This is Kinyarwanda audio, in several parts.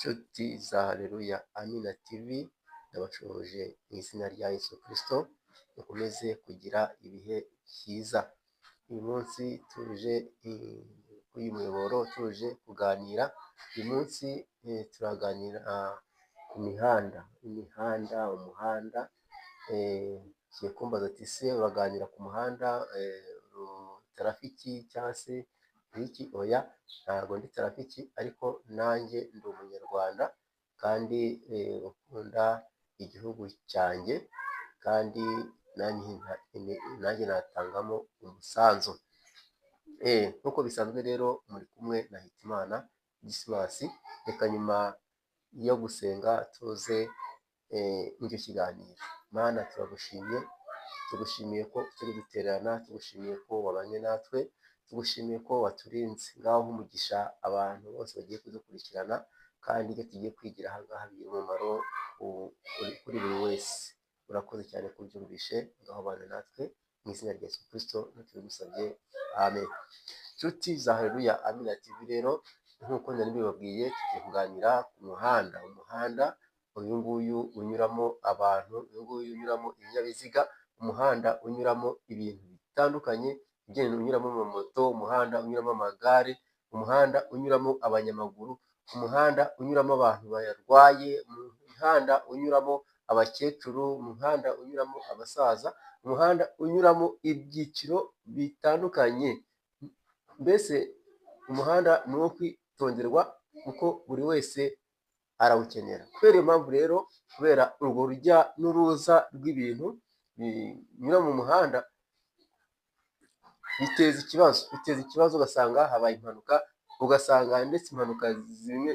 Nshuti za Haleluya Amina TV, ndabashoje mu izina rya Yesu Kristo, mukomeze kugira ibihe byiza. Uyu munsi tuje uyu muyoboro tuje kuganira, uyu munsi turaganira ku mihanda, umuhanda, kiye kumbaza ati se uraganira ku muhanda trafiki cyangwa se iki? Oya, ntabwo ndi trafiki, ariko nanjye ndi umunyarwanda kandi ukunda igihugu cyanjye, kandi nanjye natangamo umusanzu. Nk'uko bisanzwe rero muri kumwe na Hitimana Dismas. Reka nyuma yo gusenga tuze icyo kiganiro. Mana, tugushimiye ko turi guterana, tugushimiye ko wabanye natwe, tugushimiye ko waturinze. Ngaho umugisha abantu bose bagiye kudukurikirana, kandi ibyo tugiye kwigira aha ngaha bigira umumaro kuri buri wese. Urakoze cyane kubyumvishe, ngaho bana natwe mu izina rya Yesu Kristo tubigusabye, amen. Nshuti za Haleluya Amina TV rero, nk'uko nari mbibabwiye, tugiye kuganira ku umuhanda uyu nguyu unyuramo abantu, uyu nguyu unyuramo ibinyabiziga, umuhanda unyuramo ibintu bitandukanye, unyuramo amamoto, umuhanda unyuramo amagare, umuhanda unyuramo abanyamaguru, umuhanda unyuramo abantu bayarwaye, umuhanda unyuramo abakecuru, umuhanda unyuramo abasaza, umuhanda unyuramo ibyiciro bitandukanye. Mbese umuhanda ni uwo kwitonderwa kuko buri wese arawukenera. Kubera iyo mpamvu rero, kubera urwo rujya n'uruza rw'ibintu binyura mu muhanda, biteza ikibazo, ugasanga habaye impanuka, ugasanga ndetse impanuka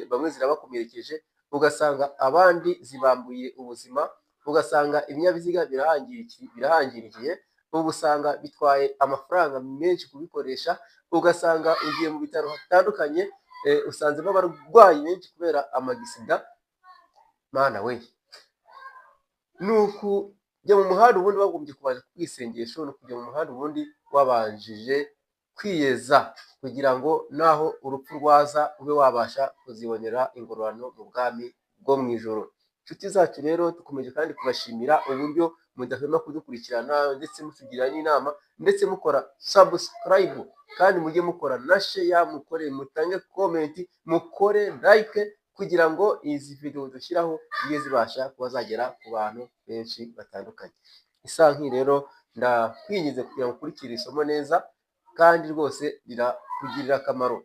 bamwe zirabakomerekeje, ugasanga abandi zibambuye ubuzima, ugasanga ibinyabiziga birahangirikiye, ugasanga bitwaye amafaranga menshi kubikoresha, ugasanga ugiye mu bitaro hatandukanye, usanzemo abarwayi benshi kubera amagisida. Mana we, ni ukujya mu muhanda ubundi bagombye kubanza kwisengesho, no kujya mu muhanda ubundi wabanjije kwiyeza, kugira ngo naho urupfu rwaza ube wabasha kuzibonera ingororano mu bwami bwo mu ijoro. Inshuti zacu rero, dukomeje kandi kubashimira uburyo mudahwema kudukurikirana, ndetse mutugira n'inama, ndetse mukora subscribe, kandi mujye mukora na share, mutange comment, mukore like, kugira ngo izi video dushyiraho zijye zibasha kuba zagera ku bantu benshi batandukanye. Isaha rero ndakwinginze kugira ngo ukurikire isomo neza, kandi rwose rirakugirira akamaro,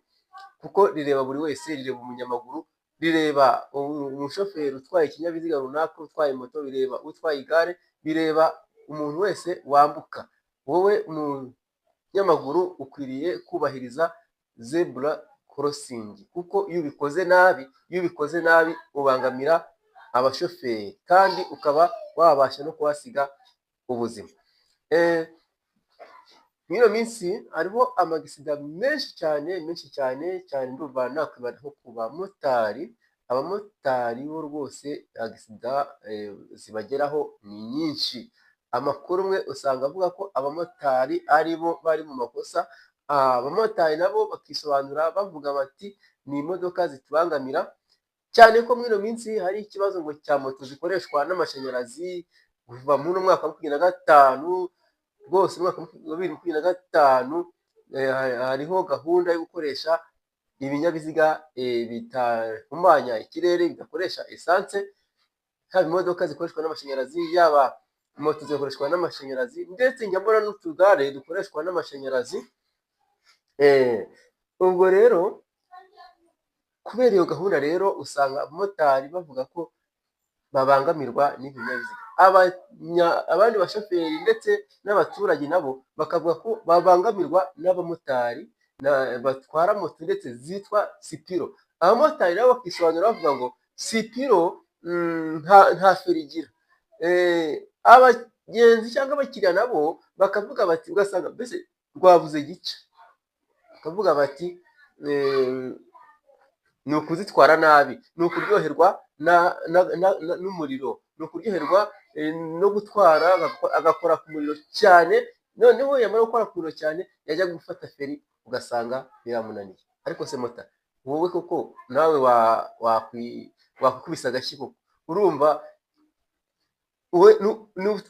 kuko rireba buri wese, rireba umunyamaguru, rireba umushoferi utwaye ikinyabiziga runaka, utwaye moto, bireba utwaye igare, bireba umuntu wese wambuka. Wowe umunyamaguru ukwiriye kubahiriza zebra crossing, kuko iyo ubikoze nabi ubangamira abashoferi, kandi ukaba wabasha no kuhasiga ubuzima. Mw'iyo minsi hariho amagisida menshi cyane, ndumva nakwibanda nko ku bamotari. Abamotari bo rwose agisida zibageraho ni nyinshi. Amakuru umwe usanga avuga ko abamotari aribo bari mu makosa, abamotari nabo bakisobanura bavuga bati ni imodoka zitubangamira, cyane ko mw'iyo minsi hari ikibazo ngo cya moto zikoreshwa n'amashanyarazi. Kuva muri mwaka wa 2025, rwose mwaka wa 2025 hariho gahunda yo gukoresha ibinyabiziga bitahumanya ikirere, bidakoresha esanse, haba imodoka zikoreshwa n'amashanyarazi, yaba moto zikoreshwa n'amashanyarazi, ndetse njya mbona n'utugare dukoreshwa n'amashanyarazi. Ubwo rero kubera iyo gahunda rero, usanga abamotari bavuga ko babangamirwa n'ibinyabiziga. Abandi bashoferi ndetse n'abaturage nabo bakavuga ko babangamirwa n'abamotari batwara moto ndetse zitwa sipiro. Abamotari nabo bakisobanura bavuga ngo sipiro nta feri igira. Abagenzi cyangwa abakiriya nabo bakavuga bati, ugasanga mbese rwabuze gica, bakavuga bati ni ukuzitwara nabi, ni ukuryoherwa n'umuriro, ni ukuryoherwa no gutwara, agakora ku muriro cyane, noneho yamara gukora ku muriro cyane, yajya gufata feri ugasanga biramunaniye. Ariko se mota, wowe koko nawe wakwikubisa agashyi koko, urumva wowe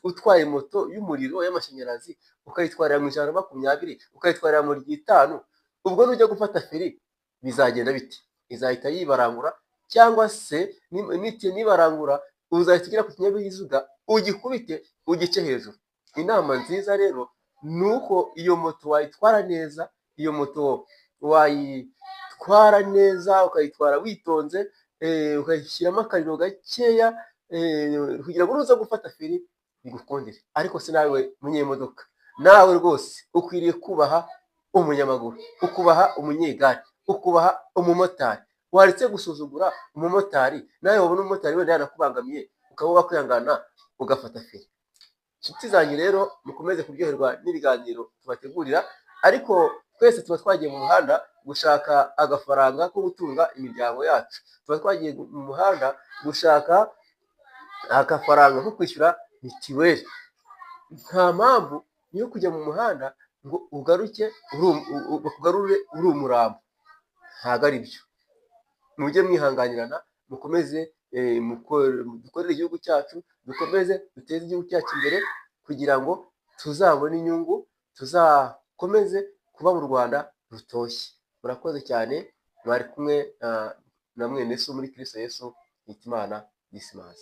utwaye moto y'umuriro y'amashanyarazi ukayitwarira mu 120 ukayitwarira mu 5, ubwo nujya gufata feri bizagenda bite? Izahita yibarangura, cyangwa se nibarangura uzahita ugera ku kinyabiziga ugikubite ugice hejuru. Inama nziza rero ni uko iyo moto wayitwara neza, iyo moto wayitwara neza ukayitwara witonze, ukayishyiramo akariro gakeya, kugira ngo nuza gufata feri bigukundire. Ariko se nawe munyemodoka, nawe rwose ukwiriye kubaha umunyamaguru, ukubaha umunyegare, ukubaha umumotari. Waretse gusuzugura umumotari, nawe wabona umumotari wenda yanakubangamiye ukaba wakwihangana ugafata feri. Inshuti zanjye rero, mukomeze kuryoherwa n'ibiganiro tubategurira, ariko twese tuba twagiye mu muhanda gushaka agafaranga ko gutunga imiryango yacu, tuba twagiye mu muhanda gushaka agafaranga ko kwishyura mitiweli. Nta mpamvu yo kujya mu muhanda ngo bakugarure uri umurambo, ntabwo ari byo. Mujye mwihanganirana, mukomeze dukorere igihugu cyacu, dukomeze duteze igihugu cyacu imbere, kugira ngo tuzabone inyungu, tuzakomeze kuba mu Rwanda rutoshye. Murakoze cyane, mwari kumwe na mwene so muri Kristo Yesu, Hitimana Dismas.